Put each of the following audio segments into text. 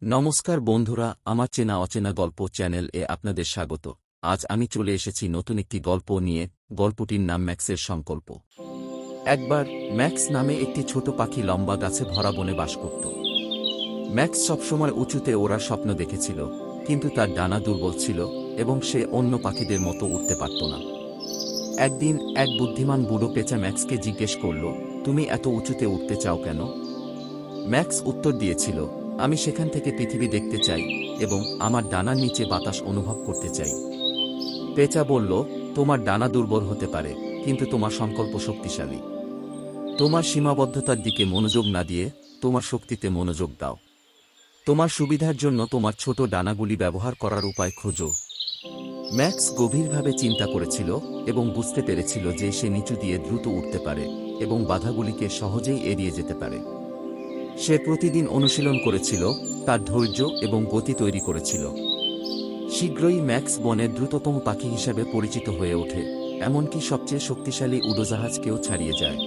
নমস্কার বন্ধুরা, আমার চেনা অচেনা গল্প চ্যানেল এ আপনাদের স্বাগত। আজ আমি চলে এসেছি নতুন একটি গল্প নিয়ে। গল্পটির নাম ম্যাক্সের সংকল্প। একবার ম্যাক্স নামে একটি ছোট পাখি লম্বা গাছে ভরা বনে বাস করত। ম্যাক্স সবসময় উঁচুতে ওড়ার স্বপ্ন দেখেছিল, কিন্তু তার ডানা দুর্বল ছিল এবং সে অন্য পাখিদের মতো উড়তে পারত না। একদিন এক বুদ্ধিমান বুড়ো পেঁচা ম্যাক্সকে জিজ্ঞেস করল, তুমি এত উঁচুতে উঠতে চাও কেন? ম্যাক্স উত্তর দিয়েছিল, আমি সেখান থেকে পৃথিবী দেখতে চাই এবং আমার ডানার নিচে বাতাস অনুভব করতে চাই। পেঁচা বলল, তোমার ডানা দুর্বল হতে পারে, কিন্তু তোমার সংকল্প শক্তিশালী। তোমার সীমাবদ্ধতার দিকে মনোযোগ না দিয়ে তোমার শক্তিতে মনোযোগ দাও। তোমার সুবিধার জন্য তোমার ছোট ডানাগুলি ব্যবহার করার উপায় খোঁজো। ম্যাক্স গভীরভাবে চিন্তা করেছিল এবং বুঝতে পেরেছিল যে সে নিচু দিয়ে দ্রুত উঠতে পারে এবং বাধাগুলিকে সহজেই এড়িয়ে যেতে পারে। সে প্রতিদিন অনুশীলন করেছিল, তার ধৈর্য এবং গতি তৈরি করেছিল। শীঘ্রই ম্যাক্স বনের দ্রুততম পাখি হিসাবে পরিচিত হয়ে ওঠে, এমনকি সবচেয়ে শক্তিশালী উড়োজাহাজকেও ছাড়িয়ে যায়।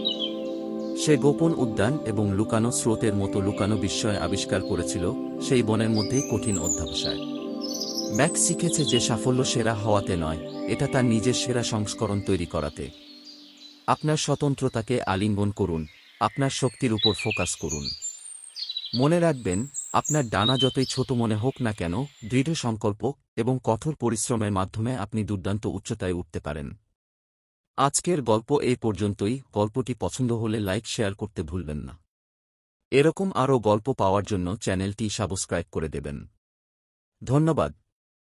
সে গোপন উদ্যান এবং লুকানো স্রোতের মতো লুকানো বিস্ময় আবিষ্কার করেছিল, সেই বনের মধ্যেই কঠিন অধ্যবসায়। ম্যাক্স শিখেছে যে সাফল্য সেরা হওয়াতে নয়, এটা তার নিজের সেরা সংস্করণ তৈরি করাতে। আপনার স্বতন্ত্রতাকে আলিঙ্গন করুন, আপনার শক্তির উপর ফোকাস করুন। মনে রাখবেন, আপনার ডানা যতই ছোট মনে হোক না কেন, দৃঢ় সংকল্প এবং কঠোর পরিশ্রমের মাধ্যমে আপনি দুর্দান্ত উচ্চতায় উঠতে পারেন। আজকের গল্প এই পর্যন্তই। গল্পটি পছন্দ হলে লাইক শেয়ার করতে ভুলবেন না। এরকম আরও গল্প পাওয়ার জন্য চ্যানেলটি সাবস্ক্রাইব করে দেবেন। ধন্যবাদ।